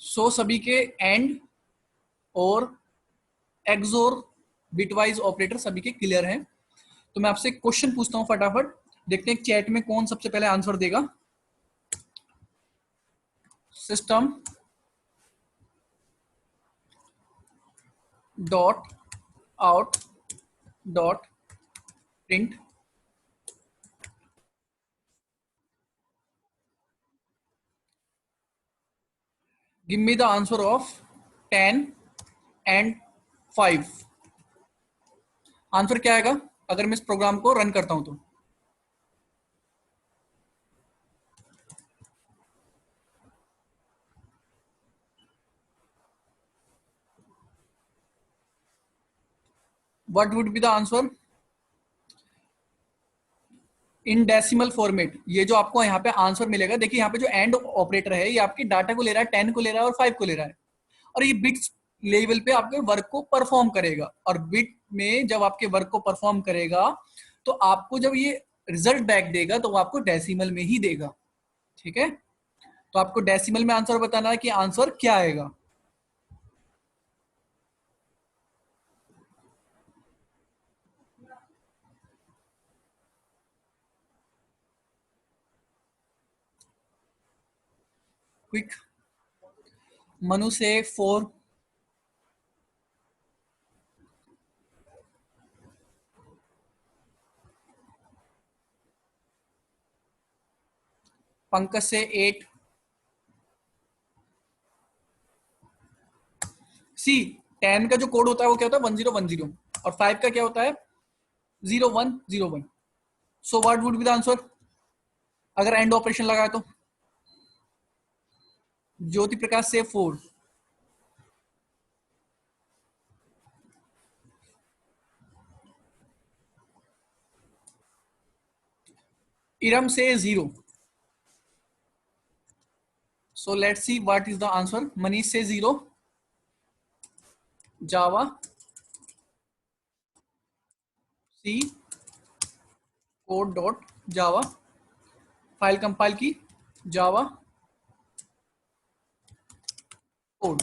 सो सभी के एंड और एक्सोर बिटवाइज ऑपरेटर सभी के क्लियर हैं। तो मैं आपसे क्वेश्चन पूछता हूं फटाफट, देखते हैं चैट में कौन सबसे पहले आंसर देगा। System dot out dot print give me the answer of 10 and 5। Answer क्या आएगा अगर मैं इस प्रोग्राम को रन करता हूं तो? What would be the answer in decimal format? ये जो आपको यहाँ पे आंसर मिलेगा, देखिए यहाँ पे जो एंड ऑपरेटर है ये आपकी डाटा को ले रहा है, 10 को ले रहा है और 5 को ले रहा है, और ये बिट्स लेवल पे आपके वर्क को परफॉर्म करेगा। और बिट में जब आपके वर्क को परफॉर्म करेगा तो आपको जब ये रिजल्ट बैक देगा तो वो आपको डेसिमल में ही देगा। ठीक है, तो आपको डेसिमल में आंसर बताना है कि आंसर क्या आएगा। क्विक मनु से 4, पंकज से 8, सी 10 का जो कोड होता है वो क्या होता है 1010 और 5 का क्या होता है 0101। So what would be the answer अगर एंड ऑपरेशन लगाए तो? ज्योति प्रकाश से 4, इरम से 0। So let's see what is the answer. Manish से 0, Java C code dot Java, file compile की Java code.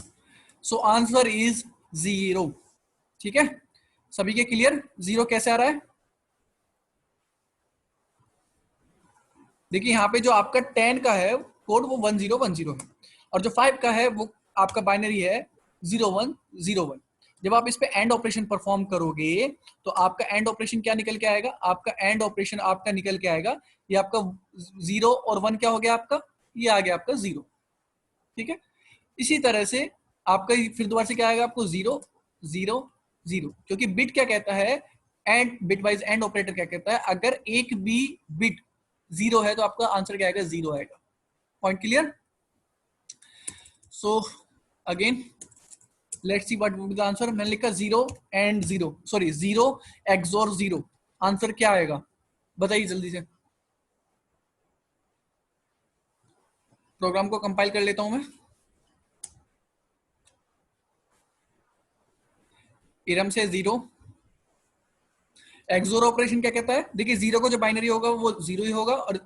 So answer is 0। ठीक है, सभी के क्लियर? 0 कैसे आ रहा है? देखिए यहाँ पे जो आपका 10 का है कोड वो 1010 है, और जो 5 का है वो आपका बाइनरी है 0101। जब आप इस पे एंड ऑपरेशन परफॉर्म करोगे तो आपका एंड ऑपरेशन क्या निकल के आएगा? आपका एंड ऑपरेशन आपका निकल के आएगा, ये आपका 0 और 1 क्या हो गया आपका? ये आ गया आपका 0। ठीक है, इसी तरह से आपका फिर दोबारा से क्या आएगा आपको? 0 0 0, क्योंकि बिट क्या कहता है, and bit wise and operator क्या कहता है, अगर एक भी बिट 0 है तो आपका आंसर क्या आएगा? 0 आएगा। Point clear? So again let's see what would be the answer. मैंने लिखा 0 एंड 0, सॉरी 0 एक्सोर 0। आंसर क्या आएगा बताइए जल्दी से। प्रोग्राम को कंपाइल कर लेता हूं मैं। इरम से 0, एक्सोर ऑपरेशन क्या कहता है? देखिए 0 को जो बाइनरी होगा वो 0 ही होगा, और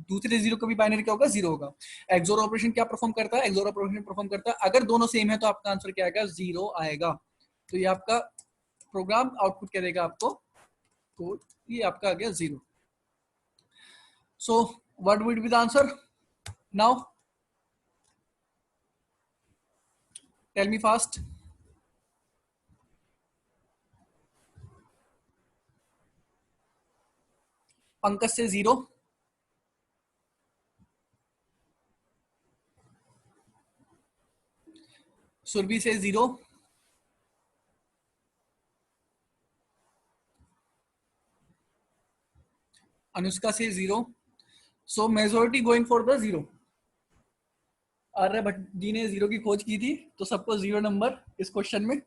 दूसरे 0 को भी बाइनरी क्या होगा? 0 होगा। एक्सोर ऑपरेशन क्या परफॉर्म करता है? एक्सोर ऑपरेशन परफॉर्म करता है अगर दोनों सेम है तो आपका आंसर क्या आएगा? 0 आएगा। तो ये आपका प्रोग्राम आउटपुट क्या देगा आपको? कोड, ये आपका आ गया 0। So what would be the answer now? Tell me fast. Pankaj से 0, सुरभि से 0, अनुष्का से 0। So majority going for the 0। Arya Bhatt ji ने 0 की खोज की थी तो सबको 0 नंबर इस क्वेश्चन में।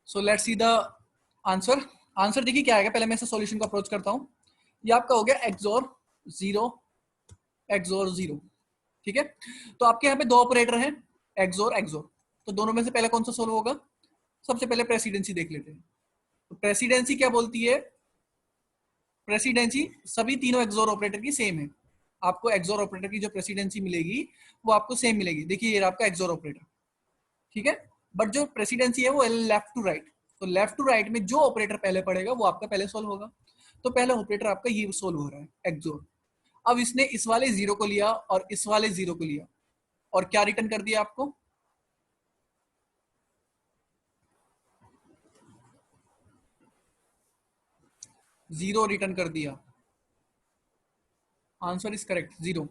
सो let's see the answer. Answer देखिए क्या आएगा, पहले मैं इसे सॉल्यूशन को अप्रोच करता हूं। ये आपका हो गया एक्सोर 0 एक्सोर 0। ठीक है, तो आपके यहाँ पे दो ऑपरेटर हैं एक्सोर एक्सोर, तो दोनों में से पहले कौन सा सोल्व होगा? सबसे पहले प्रेसिडेंसी देख लेते हैं। तो प्रेसिडेंसी क्या बोलती है? प्रेसिडेंसी सभी तीनों एक्सोर ऑपरेटर की सेम है। आपको एक्सोर ऑपरेटर की जो प्रेसिडेंसी मिलेगी वो आपको सेम मिलेगी। देखिए ये आपका एक्सोर ऑपरेटर, ठीक है, बट जो प्रेसिडेंसी है वो लेफ्ट टू राइट। तो लेफ्ट टू राइट में जो ऑपरेटर पहले पड़ेगा वो आपका पहले सोल्व होगा। तो पहला ऑपरेटर आपका ये सोल्व हो रहा है एक्सोर। अब इसने इस वाले जीरो को लिया और इस वाले जीरो को लिया और क्या रिटर्न कर दिया आपको, जीरो रिटर्न कर दिया। Answer is correct, zero.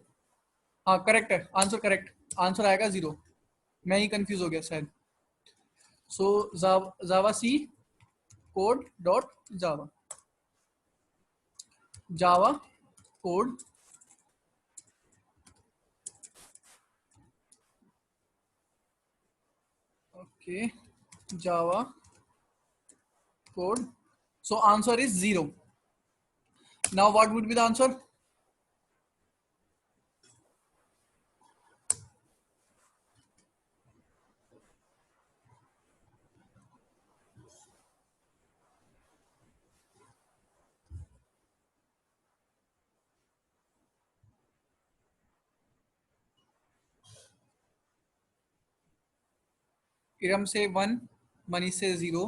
हाँ करेक्ट है आंसर, करेक्ट आंसर आएगा जीरो। मैं ही कंफ्यूज हो गया शायद। So Java C code dot Java, Java code okay, Java code. So answer is zero. Now what would be the answer? Iram से one, Manish से जीरो,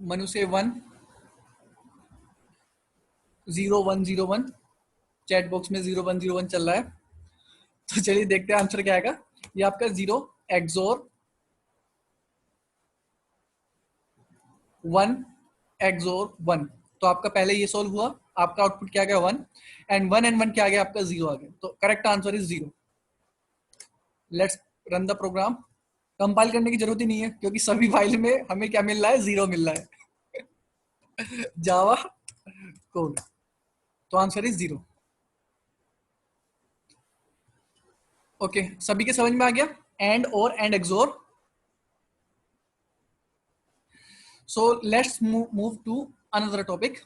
मनु से वन, 0101। चैट बॉक्स में 0101 चल रहा है। तो चलिए देखते हैं आंसर क्या आएगा। ये आपका zero xor one, xor one. तो आपका पहले ये सोल्व हुआ, आपका आउटपुट क्या गया वन, एंड वन क्या आ गया आपका जीरो आ गया। तो correct answer is zero. Let's run the program. Compile करने की जरूरत ही नहीं है क्योंकि सभी फाइल में हमें क्या मिल रहा है, जीरो मिल रहा है। Java code. तो आंसर इज जीरो। ओके सभी के समझ में आ गया एंड और and xor. So let's move to another topic.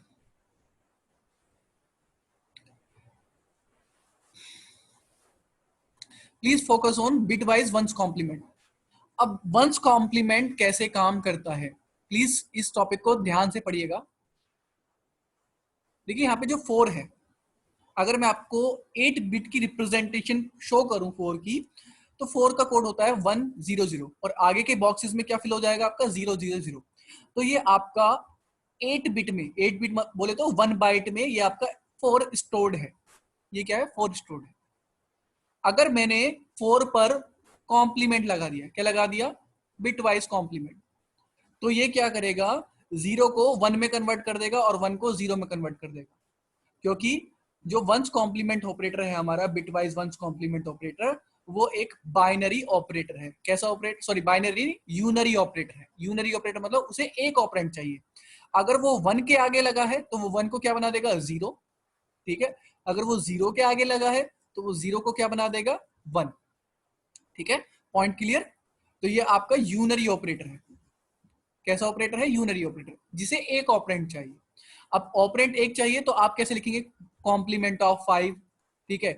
Please focus on bitwise one's complement. अब वंस कॉम्प्लीमेंट कैसे काम करता है, प्लीज इस टॉपिक को ध्यान से पढ़िएगा। देखिए यहाँ पे जो फोर है, अगर मैं आपको 8 बिट की रिप्रेजेंटेशन शो करूं फोर की, तो फोर का कोड होता है 100 और आगे के बॉक्सेस में क्या फिल हो जाएगा आपका 000। तो ये आपका 8 बिट में, 8 बिट बोले तो 1 बाइट में ये आपका फोर स्टोर्ड है। ये क्या है, फोर स्टोर्ड है। अगर मैंने फोर पर कॉम्प्लीमेंट लगा दिया, क्या लगा दिया, बिट वाइज कॉम्प्लीमेंट, तो ये क्या करेगा, जीरो को वन में कन्वर्ट कर देगा और वन को जीरो में कन्वर्ट कर देगा। क्योंकि जो वंस कॉम्प्लीमेंट ऑपरेटर है हमारा, बिटवाइज वंस कॉम्प्लीमेंट ऑपरेटर, वो एक बाइनरी ऑपरेटर है। कैसा ऑपरेटर, सॉरी बाइनरी, यूनरी ऑपरेटर है। यूनरी ऑपरेटर मतलब उसे एक ऑपरेंड चाहिए। अगर वो वन के आगे लगा है तो वो वन को क्या बना देगा, जीरो। ठीक है, अगर वो जीरो के आगे लगा है तो वो जीरो को क्या बना देगा, वन। ठीक है, पॉइंट क्लियर। तो ये आपका यूनरी ऑपरेटर है। कैसा ऑपरेटर है, यूनरी ऑपरेटर, जिसे एक ऑपरेंड चाहिए। अब ऑपरेंड एक चाहिए तो आप कैसे लिखेंगे, कॉम्प्लीमेंट ऑफ फाइव। ठीक है,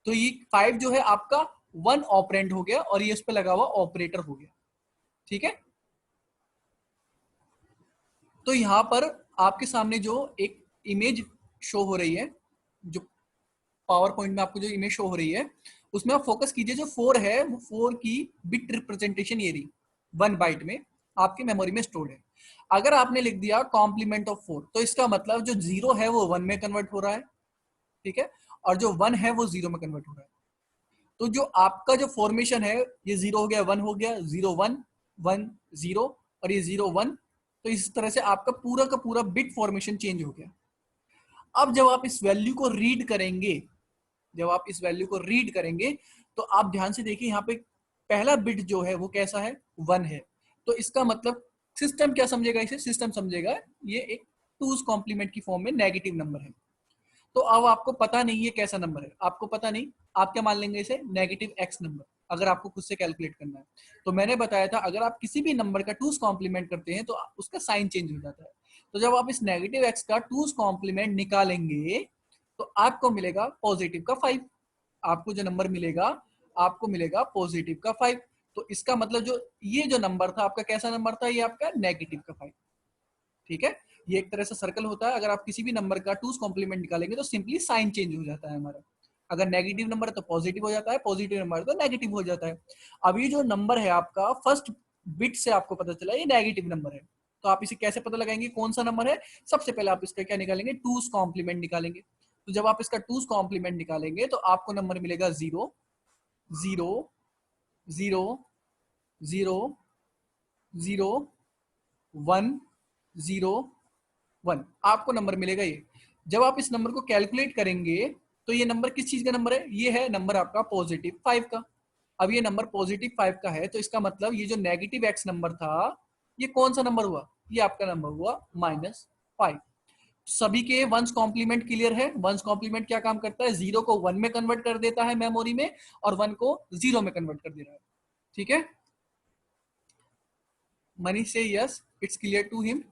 तो ये फाइव जो है आपका वन ऑपरेंड हो गया और ये इस पे लगा हुआ ऑपरेटर हो गया। ठीक है, तो यहां पर आपके सामने जो एक इमेज शो हो रही है, जो पावर पॉइंट में आपको जो इमेज शो हो रही है, उसमें आप फोकस कीजिए। जो फोर है वो फोर की बिट रिप्रेजेंटेशन ये रही, 1 बाइट में आपकी मेमोरी में स्टोर्ड है। अगर आपने लिख दिया कॉम्प्लीमेंट ऑफ फोर, तो इसका मतलब जो जीरो है वो वन में कन्वर्ट हो रहा है। ठीक है, और जो वन है वो जीरो में कन्वर्ट हो रहा है। तो जो आपका जो फॉर्मेशन है, ये जीरो हो गया, वन हो गया, जीरो वन, वन जीरो, और ये जीरो वन। तो इस तरह से आपका पूरा का पूरा बिट फॉर्मेशन चेंज हो गया। अब जब आप इस वैल्यू को रीड करेंगे, जब आप इस वैल्यू को रीड करेंगे, तो आप ध्यान से देखिए यहाँ पे पहला बिट जो है वो कैसा है, वन है। तो इसका मतलब सिस्टम क्या समझेगा, इसे सिस्टम समझेगा ये एक टूज कॉम्प्लीमेंट की फॉर्म में नेगेटिव नंबर है। तो अब आपको पता नहीं है कैसा नंबर है, आपको पता नहीं, आप क्या मान लेंगे इसे, नेगेटिव एक्स नंबर, अगर आपको खुद से कैलकुलेट करना है। तो मैंने बताया था अगर आप किसी भी नंबर का टूज कॉम्प्लीमेंट करते हैं तो उसका साइन चेंज हो जाता है। तो जब आप इस नेगेटिव एक्स का टूज कॉम्प्लीमेंट निकालेंगे तो आपको मिलेगा पॉजिटिव का 5। आपको जो नंबर मिलेगा, आपको मिलेगा पॉजिटिव का 5। तो इसका मतलब जो ये जो नंबर था आपका कैसा नंबर था, ये आपका नेगेटिव का 5। ठीक है, ये एक तरह से सर्कल होता है। अगर आप किसी भी नंबर का टूज कॉम्प्लीमेंट निकालेंगे तो सिंपली साइन चेंज हो जाता है हमारा। अगर नेगेटिव नंबर है तो पॉजिटिव हो जाता है, पॉजिटिव नंबर है तो नेगेटिव हो जाता है। अब ये जो नंबर है आपका फर्स्ट बिट से आपको पता चला ये नेगेटिव नंबर है, तो आप इसे कैसे पता लगाएंगे कौन सा नंबर है? सबसे पहले आप इसका क्या निकालेंगे? टूज कॉम्प्लीमेंट निकालेंगे। तो जब आप इसका टूज कॉम्प्लीमेंट निकालेंगे तो आपको नंबर मिलेगा 0 0 0 0 0 1 0 1, आपको नंबर मिलेगा ये। जब आप इस नंबर को कैलकुलेट करेंगे तो ये नंबर किस चीज का नंबर है? ये है नंबर आपका पॉजिटिव 5 का। अब ये नंबर पॉजिटिव 5 का है तो इसका मतलब ये जो नेगेटिव एक्स नंबर था ये कौन सा नंबर हुआ? ये आपका नंबर हुआ -5। सभी के वंस कॉम्प्लीमेंट क्लियर है? वंस कॉम्प्लीमेंट क्या काम करता है? 0 को 1 में कन्वर्ट कर देता है मेमोरी में और 1 को 0 में कन्वर्ट कर दे रहा है। ठीक है, मनी से yes, it's clear to him.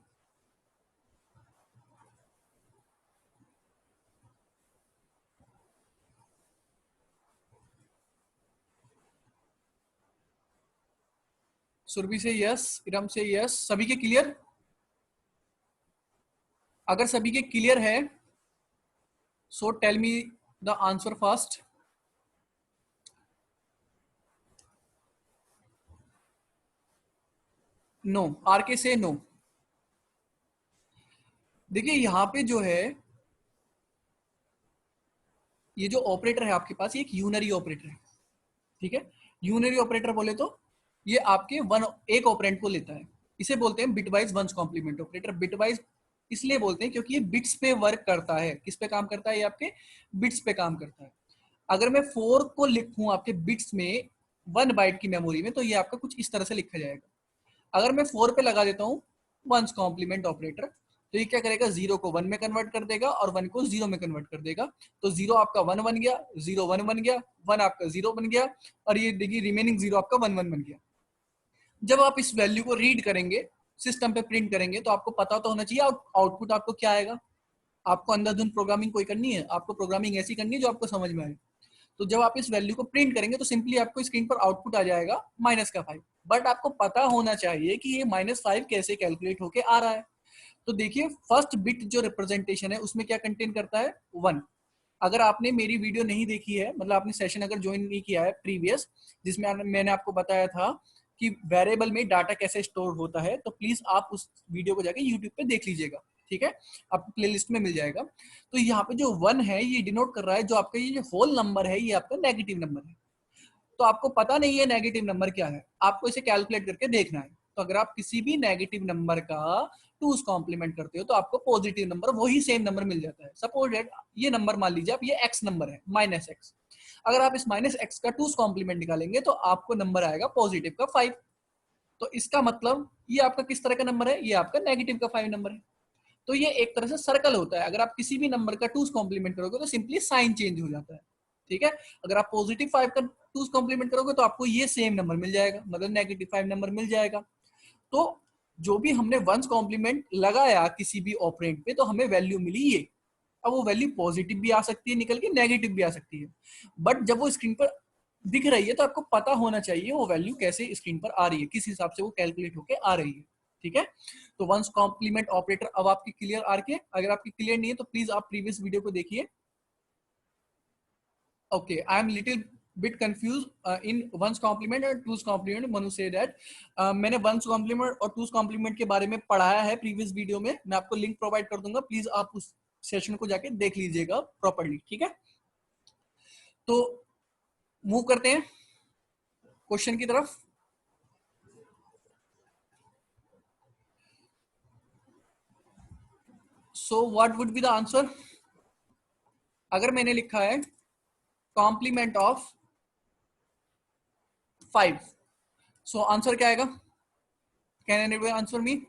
Surabhi से यस, इरम से यस, सभी के क्लियर? अगर सभी के क्लियर है so tell me the answer first. No, R K से नो। देखिए यहां पे जो है ये जो ऑपरेटर है आपके पास ये एक यूनरी ऑपरेटर है। ठीक है, यूनरी ऑपरेटर बोले तो ये आपके वन एक ऑपरेंड को लेता है। इसे बोलते हैं bitwise one's complement operator. Bitwise इसलिए बोलते हैं क्योंकि ये बिट्स पे वर्क करता है। किस पे काम करता है? ये आपके बिट्स पे काम करता है। अगर मैं 4 को लिखूं आपके बिट्स में 1 बाइट की मेमोरी में तो ये आपका कुछ इस तरह से लिखा जाएगा। अगर मैं 4 पे लगा देता हूँ वंस कॉम्प्लीमेंट ऑपरेटर तो ये क्या करेगा? 0 को 1 में कन्वर्ट कर देगा और 1 को 0 में कन्वर्ट कर देगा। तो 0 आपका 1 बन गया, 0 1 बन गया, 1 आपका 0 बन गया और ये देखिए रिमेनिंग 0 आपका 1 1 बन गया। जब आप इस वैल्यू को रीड करेंगे सिस्टम पे प्रिंट करेंगे तो आपको पता तो होना चाहिए आउटपुट आपको क्या आएगा। आपको अंधाधुंध प्रोग्रामिंग कोई करनी है? आपको प्रोग्रामिंग ऐसी करनी है जो आपको समझ में आए। तो जब आप इस वैल्यू को प्रिंट करेंगे तो सिंपली आपको स्क्रीन पर आउटपुट आ जाएगा -5। बट आपको पता होना चाहिए कि ये -5 कैसे कैलकुलेट होके आ रहा है। तो देखिए फर्स्ट बिट जो रिप्रेजेंटेशन है उसमें क्या कंटेन करता है? 1। अगर आपने मेरी वीडियो नहीं देखी है, मतलब आपने सेशन अगर ज्वाइन नहीं किया है प्रीवियस, जिसमें मैंने आपको बताया था कि वेरिएबल में डाटा कैसे स्टोर होता है, तो प्लीज आप उस वीडियो को जाके यूट्यूब पे देख लीजिएगा। ठीक है, आपको प्लेलिस्ट में मिल जाएगा। तो यहाँ पे जो 1 है ये डिनोट कर रहा है जो आपका ये जो होल नंबर है ये आपका नेगेटिव नंबर है। तो आपको पता नहीं है नेगेटिव नंबर क्या है, आपको इसे कैलकुलेट करके देखना है। तो अगर आप किसी भी नेगेटिव नंबर का टूज कॉम्प्लीमेंट करते हो तो आपको पॉजिटिव नंबर वही सेम नंबर मिल जाता है। सपोज डेट ये नंबर मान लीजिए आप ये एक्स नंबर है -x। अगर आप इस -x का टूज कॉम्प्लीमेंट निकालेंगे तो आपको नंबर आएगा पॉजिटिव का 5। तो इसका मतलब ये आपका किस तरह का नंबर है? ये आपका नेगेटिव का 5 नंबर है। तो ये एक तरह से सर्कल होता है। अगर आप किसी भी नंबर का टूज कॉम्प्लीमेंट करोगे तो सिंपली साइन चेंज हो जाता है। ठीक है, अगर आप +5 का टूज कॉम्प्लीमेंट करोगे तो आपको ये सेम नंबर मिल जाएगा, मतलब -5 नंबर मिल जाएगा। तो जो भी हमने वंस कॉम्प्लीमेंट लगाया किसी भी ऑपरेंड पे तो हमें वैल्यू मिली ये। अब वो वैल्यू पॉजिटिव भी आ सकती है निकल के, नेगेटिव भी आ सकती है। बट जब वो स्क्रीन पर दिख रही है तो आपको पता होना चाहिए वो वैल्यू कैसे स्क्रीन पर आ रही है, किस हिसाब से वो कैलकुलेट होके आ रही है। ठीक है, तो वंस कॉम्प्लीमेंट ऑपरेटर अब आपकी क्लियर आर के। अगर आपकी क्लियर नहीं है तो प्लीज आप प्रीवियस वीडियो को देखिए। Okay, I am little bit confuse in one's complement और two's complement. Manu say that मैंने वंस कॉम्प्लीमेंट और टूज कॉम्प्लीमेंट के बारे में पढ़ाया है प्रीवियस वीडियो में, मैं आपको लिंक प्रोवाइड कर दूंगा, प्लीज आप उस सेशन को जाके देख लीजिएगा प्रॉपरली। ठीक है, तो मूव करते हैं क्वेश्चन की तरफ। सो what would be the answer? अगर मैंने लिखा है कॉम्प्लीमेंट ऑफ 5, सो आंसर क्या आएगा? Can anyone answer me?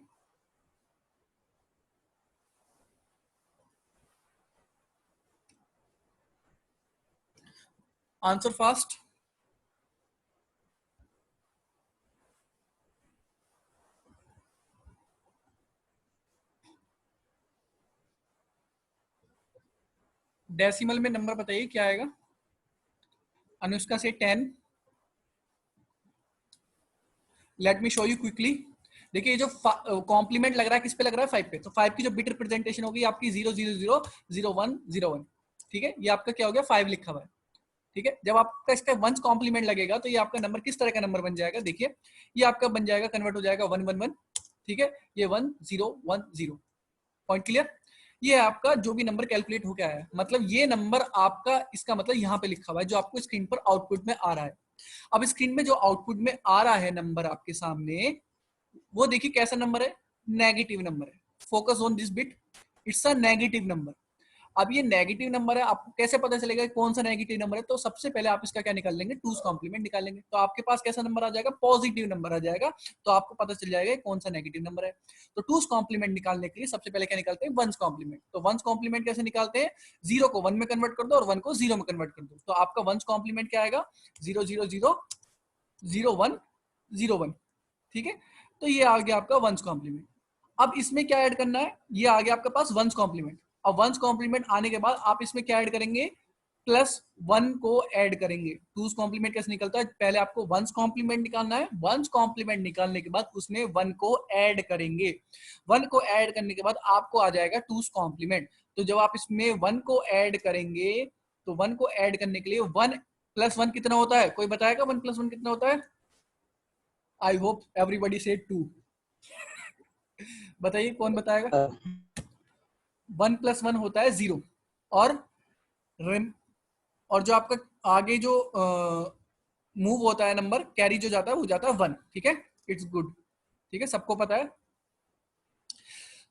Answer fast. Decimal में नंबर बताइए क्या आएगा? अनुष्का से 10। Let me show you quickly. देखिए ये जो कॉम्प्लीमेंट लग रहा है किस पे लग रहा है 5 पे, तो 5 की जो बिट रिप्रेजेंटेशन होगी आपकी 0000101, ठीक है, ये आपका क्या हो गया 5 लिखा हुआ है, ठीक है। जब आपका इसका वंस कॉम्प्लीमेंट लगेगा तो ये आपका नंबर किस तरह का नंबर बन जाएगा, देखिए ये आपका बन जाएगा, कन्वर्ट हो जाएगा 111, ठीक है, ये 1010, पॉइंट क्लियर। ये आपका जो भी नंबर कैलकुलेट हो गया है, मतलब ये नंबर आपका, इसका मतलब यहाँ पे लिखा हुआ है जो आपको स्क्रीन पर आउटपुट में आ रहा है। अब स्क्रीन में जो आउटपुट में आ रहा है नंबर आपके सामने, वो देखिए कैसा नंबर है, नेगेटिव नंबर है। Focus on this bit, it's a negative number. अब ये नेगेटिव नंबर है, आपको कैसे पता चलेगा कौन सा नेगेटिव नंबर है, तो सबसे पहले आप इसका क्या निकाल लेंगे, टूस कॉम्प्लीमेंट निकाल लेंगे, तो आपके पास कैसा नंबर आ जाएगा, पॉजिटिव नंबर आ जाएगा, तो आपको पता चल जाएगा कौन सा नेगेटिव नंबर है। तो टूस कॉम्प्लीमेंट निकालने के लिए सबसे पहले क्या निकालते हैं, वंस कॉम्प्लीमेंट। तो वंस कॉम्प्लीमेंट कैसे निकालते हैं, 0 को 1 में कन्वर्ट कर दो और 1 को 0 में कन्वर्ट कर दो, तो आपका वंस कॉम्प्लीमेंट क्या आएगा, 0000101, ठीक है। तो ये आ गया आपका वंस कॉम्प्लीमेंट। अब इसमें क्या ऐड करना है, ये आ गया आपके पास वंस कॉम्प्लीमेंट। अब वंस कॉम्प्लीमेंट आने के बाद आप इसमें क्या ऐड करेंगे, +1 को ऐड करेंगे। टूस कॉम्प्लीमेंट कैसे निकलता है, पहले आपको वंस कॉम्प्लीमेंट निकालना है, वंस कॉम्प्लीमेंट निकालने के बाद उसमें 1 को ऐड करेंगे, 1 को ऐड करने के बाद आपको आ जाएगा टूस कॉम्प्लीमेंट। तो जब आप इसमें 1 को ऐड करेंगे, तो 1 को ऐड करने के लिए 1 + 1 कितना होता है, कोई बताएगा 1 + 1 कितना होता है, आई होप एवरीबडी से 2, बताइए कौन बताएगा। 1 + 1 होता है 0, और और जो आपका आगे जो मूव होता है नंबर, कैरी जो जाता है वो जाता है 1, ठीक है, इट्स गुड, ठीक है, सबको पता है।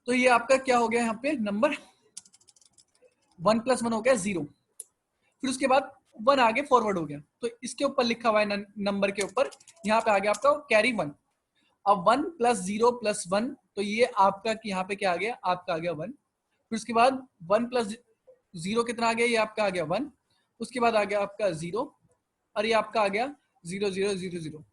तो ये आपका क्या हो गया यहाँ पे नंबर, 1 + 1 हो गया 0, फिर उसके बाद 1 आगे फॉरवर्ड हो गया, तो इसके ऊपर लिखा हुआ है नंबर के ऊपर, यहाँ पे आ गया आपका कैरी 1। अब 1 + 0 + 1, तो ये आपका यहाँ पे क्या आ गया, आपका आ गया 1। फिर उसके बाद 1 + 0 कितना आ गया, ये आपका आ गया 1। उसके बाद आ गया आपका 0, और ये आपका आ गया 0000।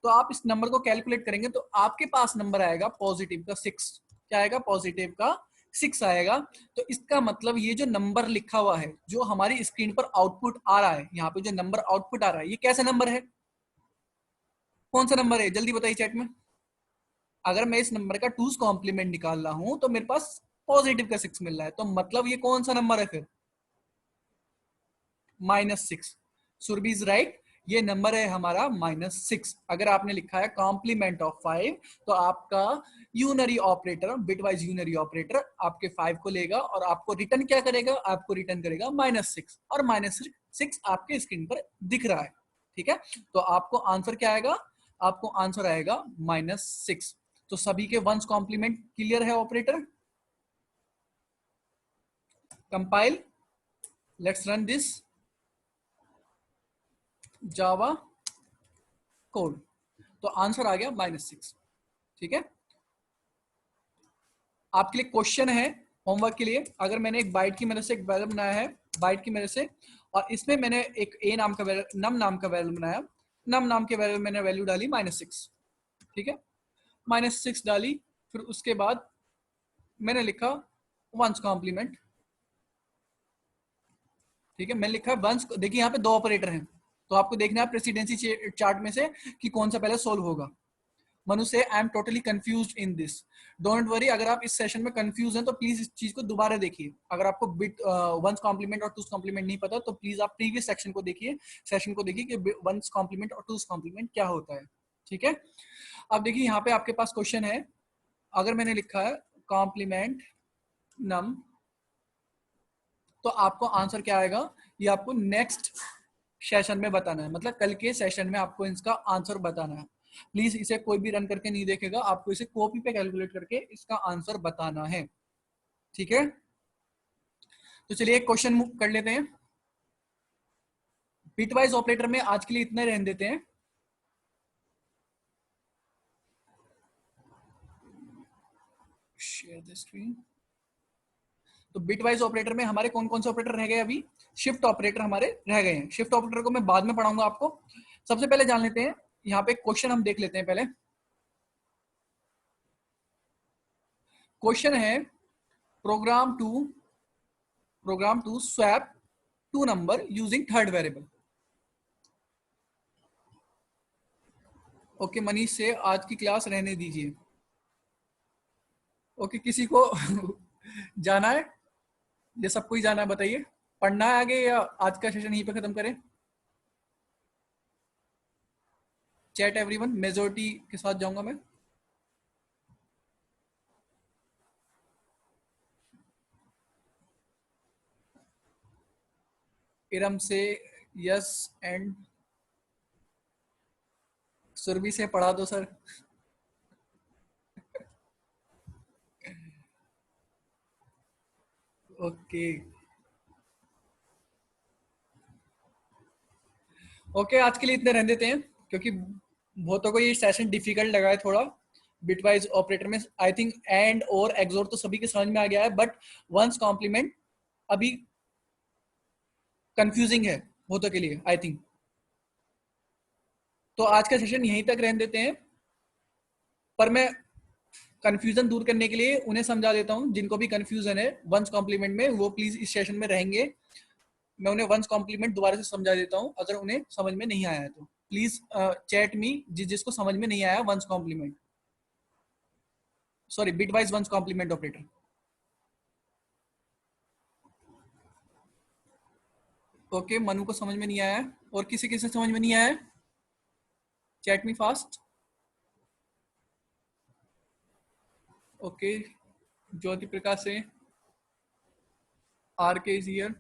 तो आप इस नंबर को कैलकुलेट करेंगे तो आपके पास नंबर आएगा पॉजिटिव का 6। क्या आएगा, पॉजिटिव का 6 आएगा। तो इसका मतलब ये जो नंबर लिखा हुआ है, जो हमारी स्क्रीन पर आउटपुट आ रहा है, यहाँ पे जो नंबर आउटपुट आ रहा है, ये कैसा नंबर है, कौन सा नंबर है, जल्दी बताइए चैट में। अगर मैं इस नंबर का टूस कॉम्प्लीमेंट निकाल रहा हूं तो मेरे पास पॉजिटिव का 6 मिल रहा है, तो मतलब ये कौन सा नंबर है फिर, -6। सुरभि इज राइट, ये नंबर है हमारा -6। अगर आपने लिखा है कॉम्प्लीमेंट ऑफ 5, तो आपका unary operator, bitwise unary operator आपके 5 को लेगा और आपको रिटर्न क्या करेगा, आपको रिटर्न करेगा -6, और -6 आपके स्क्रीन पर दिख रहा है, ठीक है। तो आपको आंसर क्या आएगा, आपको आंसर आएगा -6। तो सभी के वंस कॉम्प्लीमेंट क्लियर है operator. Compile, let's run this Java code. तो आंसर आ गया -6, ठीक है। आपके लिए क्वेश्चन है होमवर्क के लिए, अगर मैंने एक बाइट की मदद से एक वैल्यू बनाया है, बाइट की मदद से, और इसमें मैंने एक ए नाम का वैल्यू, नम नाम का वैल्यू बनाया, नम नाम के वैल्यू मैंने वैल्यू डाली -6, ठीक है, -6 डाली। फिर उसके बाद मैंने लिखा वंस कॉम्प्लीमेंट, ठीक है, मैंने लिखा वंस। देखिए यहाँ पे 2 ऑपरेटर हैं, तो आपको देखना है प्रेसिडेंसी चार्ट में से कि कौन सा पहले सोल्व होगा। मनु से I am totally confused in this, don't worry. अगर आप इस सेशन में कंफ्यूज हैं तो प्लीज इस चीज को दोबारा देखिए। अगर आपको बिट वंस कॉम्प्लीमेंट और टूस कॉम्प्लीमेंट नहीं पता तो प्लीज आप प्रीवियस सेक्शन को देखिए, कि वंस कॉम्प्लीमेंट और टूस कॉम्प्लीमेंट क्या होता है, ठीक है। अब देखिए यहाँ पे आपके पास क्वेश्चन है, अगर मैंने लिखा है कॉम्प्लीमेंट नम, तो आपको आंसर क्या आएगा, ये आपको नेक्स्ट सेशन में बताना है, मतलब कल के सेशन में आपको इसका आंसर बताना है। प्लीज इसे कोई भी रन करके नहीं देखेगा, आपको इसे कॉपी पे कैलकुलेट करके इसका आंसर बताना है, ठीक है। तो चलिए एक क्वेश्चन कर लेते हैं। बिटवाइज ऑपरेटर में आज के लिए इतने रहने देते हैं। Share the screen. तो बिटवाइज ऑपरेटर में हमारे कौन कौन से ऑपरेटर रह गए, अभी शिफ्ट ऑपरेटर हमारे रह गए हैं। शिफ्ट ऑपरेटर को मैं बाद में पढ़ाऊंगा आपको, सबसे पहले जान लेते हैं, यहाँ पे क्वेश्चन हम देख लेते हैं पहले। क्वेश्चन है program to swap 2 number using third variable. Okay Manish से आज की क्लास रहने दीजिए। ओके, किसी को जाना है या सबको ही जाना है, बताइए। पढ़ना है आगे या आज का सेशन यहीं पे खत्म करें? चैट एवरीवन, मेजोरिटी के साथ जाऊंगा मैं। इरम से यस एंड सुरभि से पढ़ा दो सर। ओके ओके, आज के लिए इतने रहने देते हैं क्योंकि बहुतों को ये सेशन डिफिकल्ट लगा है थोड़ा। बिटवाइज ऑपरेटर में आई थिंक एंड और एक्सोर तो सभी के समझ में आ गया है, बट वंस कॉम्प्लीमेंट अभी कंफ्यूजिंग है बहुतों के लिए आई थिंक। तो आज का सेशन यहीं तक रहने देते हैं, पर मैं कंफ्यूजन दूर करने के लिए उन्हें समझा देता हूं जिनको भी कंफ्यूजन है वंस कॉम्प्लीमेंट में, वो प्लीज इस सेशन में रहेंगे। मैं उन्हें वंस कॉम्प्लीमेंट दोबारा से समझा देता हूं, अगर उन्हें समझ में नहीं आया है तो प्लीज चैट मी जिसको समझ में नहीं आया one's complement, sorry bitwise one's complement operator. Okay, Manu को समझ में नहीं आया है, और किसी किसी समझ में नहीं आया है? चैट मी फास्ट। ओके, ज्योति प्रकाश से आर के इज हियर।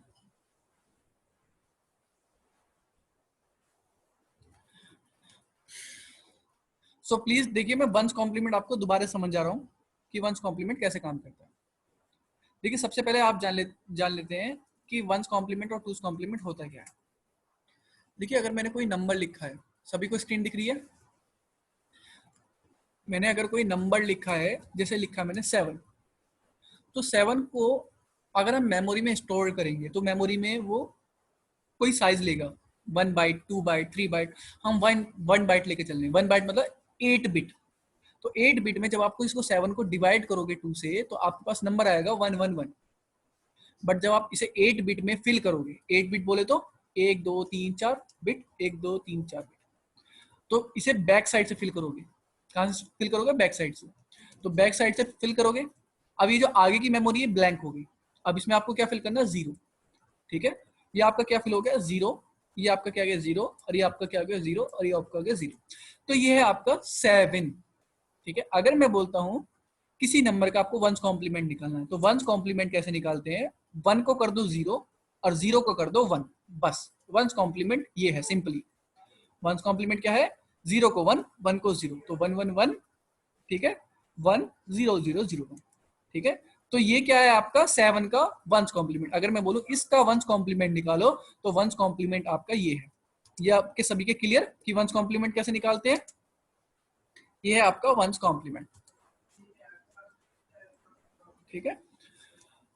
सो प्लीज देखिए, मैं वंस कॉम्प्लीमेंट आपको दोबारा समझ जा रहा हूँ कि वंस कॉम्प्लीमेंट कैसे काम करता है। देखिए, सबसे पहले आप जान लेते हैं कि वंस कॉम्प्लीमेंट और टूस कॉम्प्लीमेंट होता क्या है। देखिए, अगर मैंने कोई नंबर लिखा है, सभी को स्क्रीन दिख रही है? मैंने अगर कोई नंबर लिखा है, जैसे लिखा मैंने 7, तो 7 को अगर हम मेमोरी में स्टोर करेंगे तो मेमोरी में वो कोई साइज लेगा, 1 बाइट, 2 बाइट, 3 बाइट। हम वन बाइट लेके चल रहे हैं, 1 बाइट मतलब 8 बिट। तो 8 बिट में जब आपको इसको 7 को डिवाइड करोगे 2 से, तो आपके पास नंबर आएगा 111। बट जब आप इसे 8 बिट में फिल करोगे, 8 बिट बोले तो 1 2 3 4 बिट, 1 2 3 4 बिट, तो इसे बैक साइड से फिल करोगे। कहां से फिल करोगे? बैक साइड से। तो बैक साइड से फिल करोगे, अब ये जो आगे की मेमोरी है ब्लैंक होगी। अब इसमें आपको क्या फिल करना है? 0। ठीक है, ये आपका क्या फिल हो गया? 0। ये आपका क्या गया? 0। और ये आपका क्या गया? 0। और ये आपका गया 0। तो ये है आपका 7। ठीक है, अगर मैं बोलता हूं किसी नंबर का आपको वंस कॉम्प्लीमेंट निकालना है, तो वंस कॉम्प्लीमेंट कैसे निकालते हैं? 1 को कर दो 0 और 0 को कर दो 1, बस वंस कॉम्प्लीमेंट ये है सिंपली। वंस कॉम्प्लीमेंट क्या है? 0 को 1, 1 को 0, तो 1 1 1। ठीक है, 1 0 0 0 1। ठीक है, तो ये क्या है आपका 7 का वंस कॉम्प्लीमेंट। अगर मैं बोलूं इसका वंस कॉम्प्लीमेंट निकालो, तो वंस कॉम्प्लीमेंट आपका ये है। ये आपके सभी के क्लियर कि वंस कॉम्प्लीमेंट कैसे निकालते हैं? ये है आपका वंस कॉम्प्लीमेंट। ठीक है,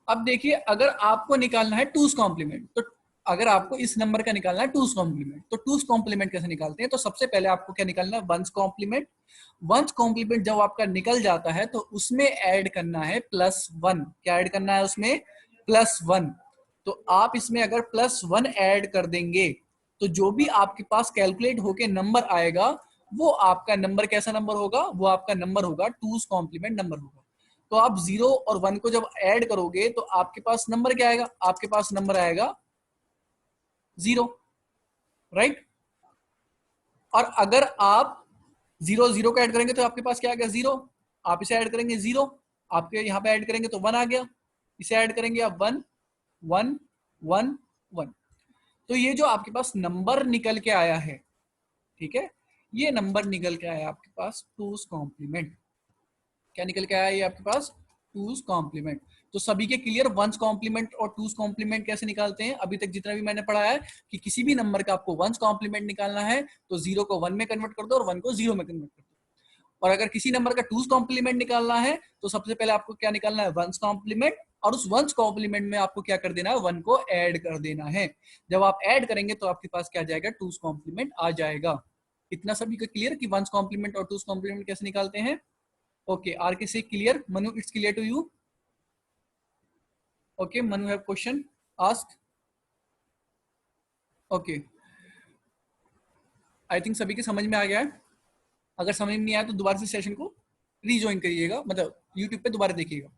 अब देखिए, अगर आपको निकालना है टूस कॉम्प्लीमेंट, तो अगर आपको इस नंबर का निकालना है टूस कॉम्प्लीमेंट, तो टूस कॉम्प्लीमेंट कैसे निकालते हैं? तो सबसे पहले आपको क्या निकालना है? One's complement. वंस कॉम्प्लीमेंट जब आपका निकल जाता है तो उसमें ऐड करना है +1। क्या ऐड करना है उसमें? +1। तो आप इसमें अगर +1 ऐड कर देंगे, तो जो भी आपके पास कैलकुलेट होके नंबर आएगा, वो आपका नंबर कैसा नंबर होगा? वो आपका नंबर होगा टूस कॉम्प्लीमेंट नंबर होगा। तो आप 0 और 1 को जब ऐड करोगे तो आपके पास नंबर क्या आएगा? आपके पास नंबर आएगा 0, राइट। और अगर आप 0 0 को ऐड करेंगे तो आपके पास क्या आ गया? 0। आप इसे ऐड करेंगे 0, आपके यहाँ पे ऐड करेंगे तो 1 आ गया। इसे ऐड करेंगे आप 1 1 1 1। तो ये जो आपके पास नंबर निकल के आया है, ठीक है, ये नंबर निकल के आया आपके पास टूस कॉम्प्लीमेंट। क्या निकल के आया ये आपके पास? टूस कॉम्प्लीमेंट। तो सभी के क्लियर वंस कॉम्प्लीमेंट और टूस कॉम्प्लीमेंट कैसे निकालते हैं? अभी तक जितना भी मैंने पढ़ाया है कि किसी भी नंबर का आपको वंस कॉम्प्लीमेंट निकालना है तो 0 को 1 में कन्वर्ट कर दो और 1 को 0 में कन्वर्ट कर दो। और अगर किसी नंबर का टूस कॉम्प्लीमेंट निकालना है तो सबसे पहले आपको क्या निकालना है? One's complement. और उस वंस कॉम्प्लीमेंट में आपको क्या कर देना है? 1 को ऐड कर देना है। जब आप ऐड करेंगे तो आपके पास क्या आ जाएगा? टूस कॉम्प्लीमेंट आ जाएगा। इतना सभी का क्लियर कि वंस कॉम्प्लीमेंट और टूस कॉम्प्लीमेंट कैसे निकालते हैं? Okay, RK say clear. Manu, it's clear to you? Okay, Manu have question. Ask. Okay. I think सभी के समझ में आ गया है। अगर समझ में नहीं आया तो दोबारा से सेशन को रीजॉइन करिएगा, मतलब यूट्यूब पे दोबारा देखिएगा,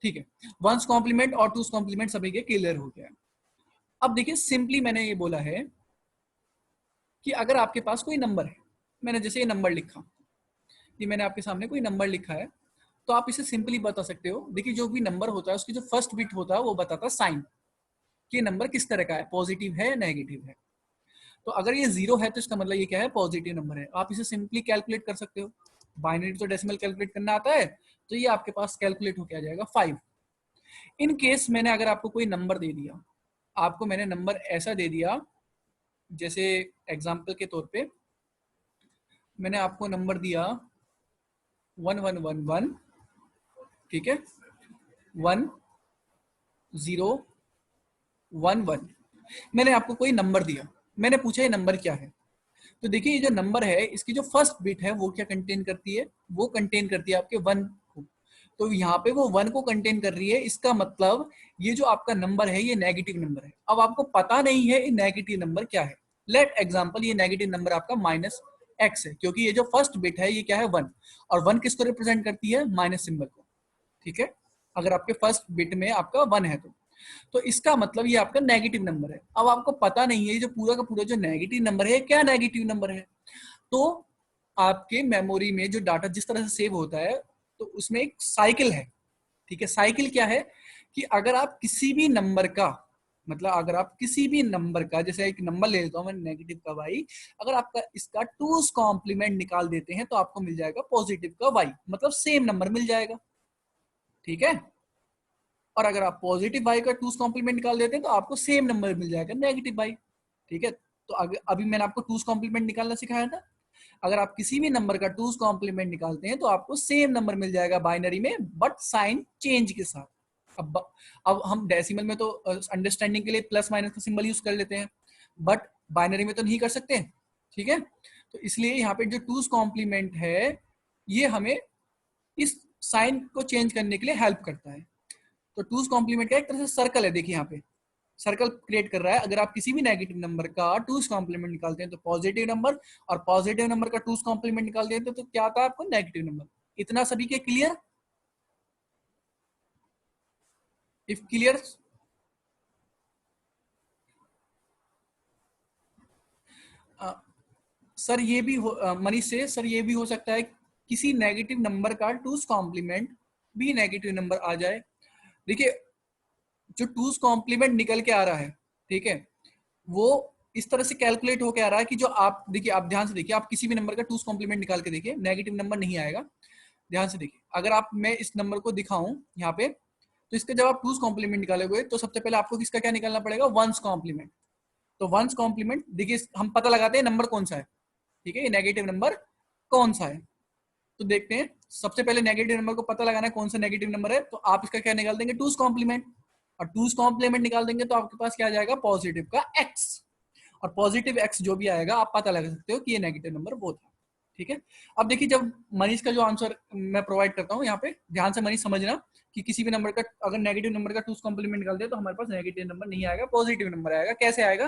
ठीक है। वंस कॉम्प्लीमेंट और टूस कॉम्प्लीमेंट सभी के क्लियर हो गया। अब देखिए सिंपली मैंने ये बोला है कि अगर आपके पास कोई नंबर है, मैंने जैसे ये नंबर लिखा, ये मैंने आपके सामने कोई नंबर लिखा है, तो आप इसे सिंपली बता सकते हो। देखिए जो भी नंबर होता है उसकी जो फर्स्ट बिट होता है वो बताता है साइन, कि नंबर किस तरह का है, पॉजिटिव है या नेगेटिव है। तो अगर ये 0 है तो इसका मतलब ये क्या है, पॉजिटिव नंबर है। आप इसे सिंपली कैलकुलेट कर सकते हो। बाइनरी तो डेसिमल कैलकुलेट करना आता है, तो ये आपके पास कैलकुलेट होकर आ जाएगा 5। इन केस मैंने अगर आपको कोई नंबर दे दिया, आपको मैंने नंबर ऐसा दे दिया, जैसे एग्जाम्पल के तौर पे मैंने आपको नंबर दिया 1111, ठीक है, 1011। मैंने आपको कोई नंबर दिया, मैंने पूछा ये नंबर क्या है। तो देखिए ये जो नंबर है इसकी जो फर्स्ट बिट है वो क्या कंटेन करती है, वो कंटेन करती है आपके 1 को। तो यहाँ पे वो 1 को कंटेन कर रही है, इसका मतलब ये जो आपका नंबर है ये नेगेटिव नंबर है। अब आपको पता नहीं है ये नेगेटिव नंबर क्या है। लेट एग्जांपल ये नेगेटिव नंबर आपका -x है, क्योंकि ये जो फर्स्ट बिट है ये क्या है 1, और 1 किसको रिप्रेजेंट करती है, माइनस सिंबल को, ठीक है। अगर आपके फर्स्ट बिट में आपका 1 है तो इसका मतलब ये आपका नेगेटिव नंबर है। अब आपको पता नहीं है ये जो पूरा का पूरा जो नेगेटिव नंबर है क्या नेगेटिव नंबर है। तो आपके मेमोरी में जो डाटा जिस तरह से सेव होता है तो उसमें एक साइकिल है, ठीक है। साइकिल क्या है कि अगर आप किसी भी नंबर का, मतलब अगर आप किसी भी नंबर का, जैसे एक नंबर ले लेता हूं मैं नेगेटिव का y, अगर आपका इसका टूस कॉम्प्लीमेंट निकाल देते हैं तो आपको मिल जाएगा पॉजिटिव का y, मतलब सेम नंबर मिल जाएगा, ठीक है। और अगर आप पॉजिटिव y का टूस कॉम्प्लीमेंट निकाल देते हैं तो आपको सेम नंबर मिल जाएगा नेगेटिव y, ठीक है। तो अभी मैंने आपको टूस कॉम्प्लीमेंट निकालना सिखाया था। अगर आप किसी भी नंबर का टूस कॉम्प्लीमेंट निकालते हैं तो आपको सेम नंबर मिल जाएगा बाइनरी में, बट साइन चेंज के साथ। अब हम डेसिमल में तो अंडरस्टैंडिंग के लिए प्लस माइनस का सिंबल यूज कर लेते हैं, बट बाइनरी में तो नहीं कर सकते, ठीक है। तो इसलिए यहाँ पे जो टूस कॉम्प्लीमेंट है ये हमें इस साइन को चेंज करने के लिए हेल्प करता है। तो टूस कॉम्प्लीमेंट का एक तरह से सर्कल है, देखिए यहाँ पे सर्कल क्रिएट कर रहा है। अगर आप किसी भी नेगेटिव नंबर का टूस कॉम्प्लीमेंट निकालते हैं तो पॉजिटिव नंबर, और पॉजिटिव नंबर का टूस कॉम्प्लीमेंट निकाल देते हैं तो क्या आता है आपको, नेगेटिव नंबर। इतना सभी के क्लियर? इफ क्लियर सर ये भी मनीष से सर ये भी हो सकता है किसी नेगेटिव नंबर का टूस कॉम्प्लीमेंट भी नेगेटिव नंबर आ जाए। देखिए जो टूस कॉम्प्लीमेंट निकल के आ रहा है, ठीक है, वो इस तरह से कैलकुलेट होकर आ रहा है कि जो आप देखिए, आप ध्यान से देखिए, आप किसी भी नंबर का टूस कॉम्प्लीमेंट निकाल के देखिए नेगेटिव नंबर नहीं आएगा। ध्यान से देखिए, अगर आप मैं इस नंबर को दिखाऊं यहाँ पे, तो इसका जब आप टूस कॉम्प्लीमेंट निकालोगे तो सबसे पहले आपको किसका क्या निकालना पड़ेगा, वंस कॉम्प्लीमेंट। तो वंस कॉम्प्लीमेंट देखिए हम पता लगाते हैं नंबर कौन सा है, ठीक है, ये नेगेटिव नंबर कौन सा है। तो देखते हैं, सबसे पहले नेगेटिव नंबर को पता लगाना है कौन सा नेगेटिव नंबर है, तो आप इसका क्या निकाल देंगे, टूस कॉम्प्लीमेंट। और टूस कॉम्प्लीमेंट निकाल देंगे तो आपके पास क्या आ जाएगा, पॉजिटिव का एक्स। और पॉजिटिव एक्स जो भी आएगा आप पता लगा सकते हो कि ये नेगेटिव नंबर वो था, ठीक है। अब देखिए जब मनीष का जो आंसर मैं प्रोवाइड करता हूँ यहाँ पे, ध्यान से मनीष समझना कि किसी भी नंबर का अगर नेगेटिव नंबर का टूस कॉम्प्लीमेंट निकालते हैं तो हमारे पास नेगेटिव नंबर नहीं आएगा, पॉजिटिव नंबर आएगा। कैसे आएगा,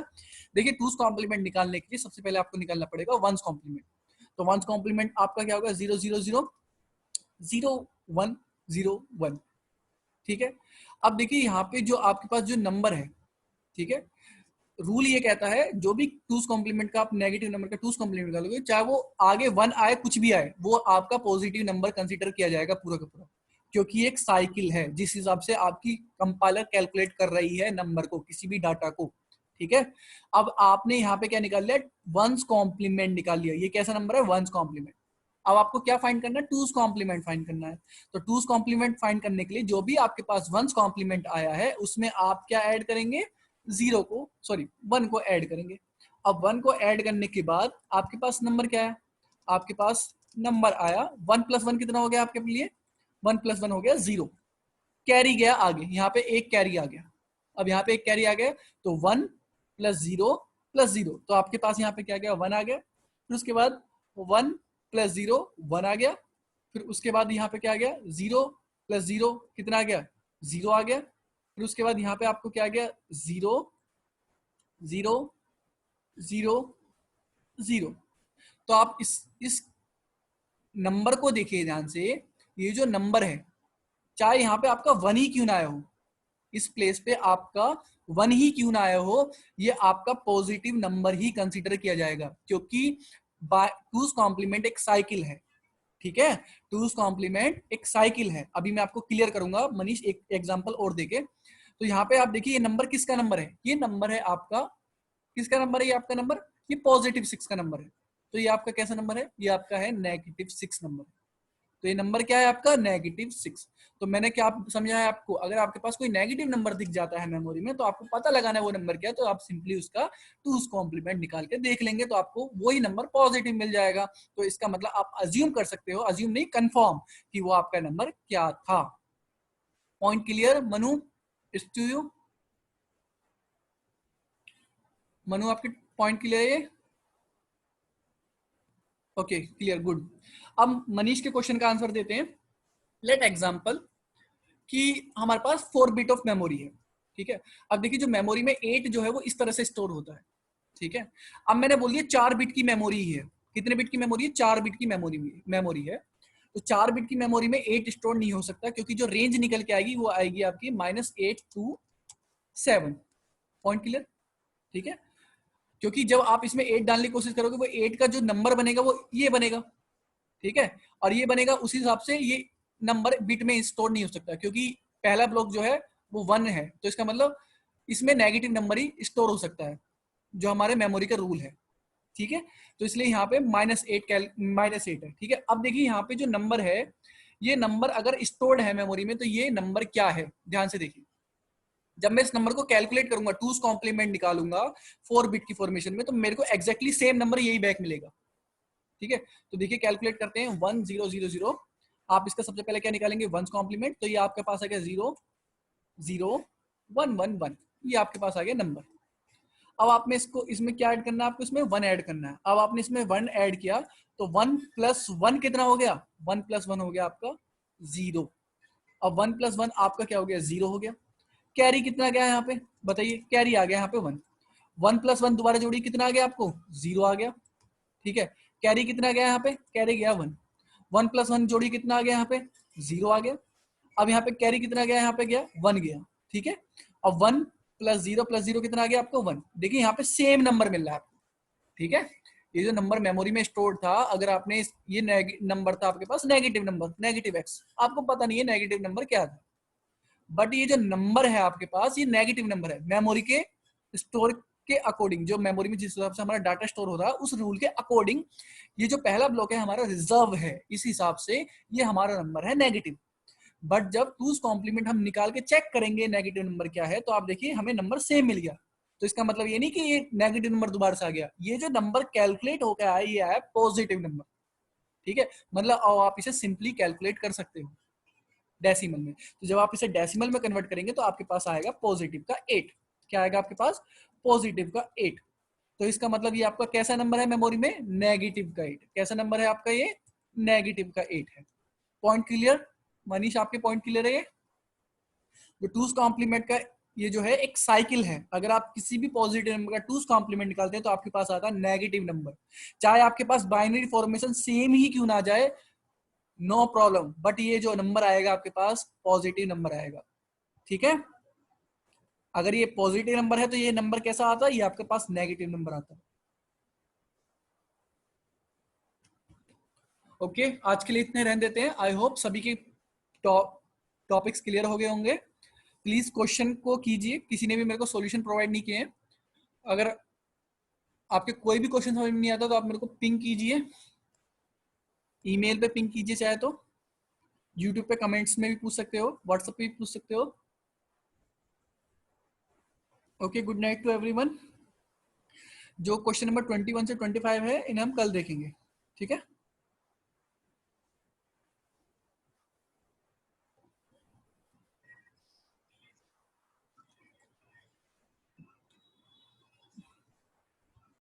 देखिए टूस कॉम्प्लीमेंट निकालने के लिए सबसे पहले आपको निकालना पड़ेगा वंस कॉम्प्लीमेंट। तो वंस कॉम्प्लीमेंट आपका क्या होगा, 0000101, ठीक है। अब देखिए यहाँ पे जो आपके पास जो नंबर है, ठीक है, रूल ये कहता है जो भी टूस कॉम्प्लीमेंट का आप नेगेटिव नंबर का टूस कॉम्प्लीमेंट निकालोगे, चाहे वो आगे 1 आए कुछ भी आए, वो आपका पॉजिटिव नंबर कंसीडर किया जाएगा पूरा का पूरा, क्योंकि एक साइकिल है जिस हिसाब से आपकी कंपाइलर कैलकुलेट कर रही है नंबर को, किसी भी डाटा को, ठीक है। अब आपने यहाँ पे क्या निकाल लिया, वंस कॉम्प्लीमेंट निकाल लिया। ये कैसा नंबर है, वंस कॉम्प्लीमेंट। अब आपको क्या फाइंड करना है, टूस कॉम्प्लीमेंट फाइंड करना है। तो टूस कॉम्प्लीमेंट फाइंड करने के लिए जो भी आपके पास वंस कॉम्प्लीमेंट आया है उसमें आप क्या ऐड करेंगे, 1 को ऐड करेंगे। अब 1 को ऐड करने के बाद आपके पास नंबर क्या है, आपके पास नंबर आया 1 + 1 कितना हो गया आपके लिए, 1 + 1 हो गया 0। कैरी गया आगे, यहाँ पे एक कैरी आ गया। अब यहाँ पे एक कैरी आ गया तो 1 + 0 + 0, तो आपके पास यहाँ पे क्या गया, 1 आ गया। फिर उसके बाद 1 + 0 1 आ गया। फिर उसके बाद यहाँ पे क्या आ गया, 0 + 0 कितना आ गया, 0 आ गया। फिर उसके बाद यहाँ पे आपको क्या आ गया, 0 0 0 0। तो आप इस नंबर को देखिए ध्यान से, ये जो नंबर है, चाहे यहाँ पे आपका 1 ही क्यों ना आया हो, इस प्लेस पे आपका 1 ही क्यों ना आया हो, ये आपका पॉजिटिव नंबर ही कंसीडर किया जाएगा, क्योंकि टूज कॉम्प्लीमेंट एक साइकिल है। ठीक है, टूज कॉम्प्लीमेंट एक साइकिल है। अभी मैं आपको क्लियर करूंगा मनीष एक एग्जांपल और देके। तो यहाँ पे आप देखिए ये नंबर किसका नंबर है, ये नंबर है आपका, किसका नंबर है ये आपका नंबर, ये +6 का नंबर है। तो ये आपका कैसा नंबर है, ये आपका है -6 नंबर। तो ये नंबर क्या है आपका -6। तो मैंने क्या समझाया आपको, अगर आपके पास कोई नेगेटिव नंबर दिख जाता है मेमोरी में तो आपको पता लगाना है वो नंबर क्या है, तो आप सिंपली उसका टूज कॉम्प्लीमेंट निकाल के देख लेंगे तो आपको वही नंबर पॉजिटिव मिल जाएगा। तो इसका मतलब आप अज्यूम कर सकते हो, अज्यूम नहीं कंफर्म, कि वो आपका नंबर क्या था। Point clear Manu, it's to you. Manu आपके पॉइंट क्लियर है? Okay clear, good. अब मनीष के क्वेश्चन का आंसर देते हैं। लेट एग्जांपल कि हमारे पास 4 बिट ऑफ मेमोरी है। ठीक है, अब देखिए जो मेमोरी में 8 जो है वो इस तरह से स्टोर होता है। ठीक है, अब मैंने बोल दिया 4 बिट की मेमोरी है। कितने बिट की मेमोरी है, 4 बिट की मेमोरी है। तो 4 बिट की मेमोरी में 8 स्टोर नहीं हो सकता, क्योंकि जो रेंज निकल के आएगी वो आएगी आपकी -8 to 7। Point clear? ठीक है, क्योंकि जब आप इसमें 8 डालने की कोशिश करोगे वो 8 का जो नंबर बनेगा वो ये बनेगा। ठीक है, और ये बनेगा उसी हिसाब से, ये नंबर बिट में स्टोर नहीं हो सकता, क्योंकि पहला ब्लॉक जो है वो 1 है। तो इसका मतलब इसमें नेगेटिव नंबर ही स्टोर हो सकता है, जो हमारे मेमोरी का रूल है। ठीक है, तो इसलिए यहाँ पे -8 है। ठीक है, अब देखिए यहाँ पे जो नंबर है, ये नंबर अगर स्टोर्ड है मेमोरी में तो ये नंबर क्या है, ध्यान से देखिए। जब मैं इस नंबर को कैलकुलेट करूंगा, टूज कॉम्प्लीमेंट निकालूंगा 4 बिट की फॉर्मेशन में, तो मेरे को एक्जैक्टली सेम नंबर यही बैक मिलेगा। ठीक है, तो देखिए कैलकुलेट करते हैं 1000। आप इसका सबसे पहले क्या निकालेंगे, 1 कॉम्प्लीमेंट, तो ये आपके पास आ गया 00111, ये आपके पास आ गया नंबर। अब आप में इसको, इसमें क्या ऐड करना है आपको, इसमें 1 ऐड करना है। अब आपने इसमें 1 ऐड किया तो 1 + 1 कितना हो गया, 1 + 1 हो गया आपका 0। अब 1 + 1 आपका क्या हो गया, 0 हो गया। कैरी कितना गया यहाँ पे बताइए, कैरी आ गया यहाँ पे 1। 1 + 1 दोबारा जोड़ी कितना आ गया आपको, 0 आ गया। ठीक है, कैरी कितना गया यहाँ पे, कैरी गया 1। 1 + 1 जोड़ी कितना आ गया यहाँ पे, 0 आ गया। अब यहाँ पे कैरी कितना गया, यहाँ पे गया 1 गया। ठीक है, अब 1 + 0 कितना आ गया आपको, 1। देखिए यहाँ पे सेम नंबर मिल रहा है आपको। ठीक है, ये जो नंबर मेमोरी में स्टोर था, अगर आपने ये नंबर था आपके पास नेगेटिव नंबर, -x, आपको पता नहीं है नेगेटिव नंबर क्या था, बट ये जो नंबर है आपके पास ये नेगेटिव नंबर है मेमोरी के स्टोर के अकॉर्डिंग। जो मेमोरी में जिस हिसाब से हमारा डाटा स्टोर हो रहा है उस रूल के अकॉर्डिंग ये जो पहला ब्लॉक है हमारा रिजर्व है, इस हिसाब से ये हमारा नंबर है नेगेटिव। बट जब टूज कॉम्प्लीमेंट हम निकाल के चेक करेंगे नेगेटिव नंबर क्या है, तो आप देखिए हमें नंबर सेम मिल गया। तो इसका मतलब ये नहीं कि ये नेगेटिव नंबर दोबारा से आ गया, ये जो नंबर कैलकुलेट होकर आया ये आया पॉजिटिव नंबर। ठीक है, मतलब आप इसे सिंपली कैलकुलेट कर सकते हो डेसिमल में। तो जब आप इसे डेसिमल में कन्वर्ट करेंगे तो आपके पास आएगा पॉजिटिव का 8। क्या आएगा आपके पास, पॉजिटिव का 8। तो इसका मतलब ये आपका कैसा नंबर है मेमोरी में, नेगेटिव का 8। कैसा नंबर है आपका ये, नेगेटिव का 8 है। पॉइंट क्लियर मनीष, आपके पॉइंट क्लियर है? ये जो टूज कॉम्प्लीमेंट का ये जो है एक साइकिल है, अगर आप किसी भी पॉजिटिव नंबर का टूज कॉम्प्लीमेंट निकालते हैं तो आपके पास आता है नेगेटिव नंबर। चाहे आपके पास बाइनरी फॉर्मेशन सेम ही क्यों ना जाए, नो प्रॉब्लम, बट ये जो नंबर आएगा आपके पास पॉजिटिव नंबर आएगा। ठीक है, अगर ये पॉजिटिव नंबर है तो ये नंबर कैसा आता है, ये आपके पास नेगेटिव नंबर आता है। ओके, आज के लिए इतने रहने देते हैं। आई होप सभी के टॉपिक्स क्लियर हो गए होंगे। प्लीज क्वेश्चन को कीजिए, किसी ने भी मेरे को सॉल्यूशन प्रोवाइड नहीं किए हैं। अगर आपके कोई भी क्वेश्चन समझ में नहीं आता तो आप मेरे को पिंग कीजिए, ईमेल पे पिंग कीजिए, चाहे तो यूट्यूब पे कमेंट्स में भी पूछ सकते हो, व्हाट्सएप पे भी पूछ सकते हो। Okay, good night to everyone. जो क्वेश्चन नंबर 21 से 25 है इन्हें हम कल देखेंगे। ठीक है।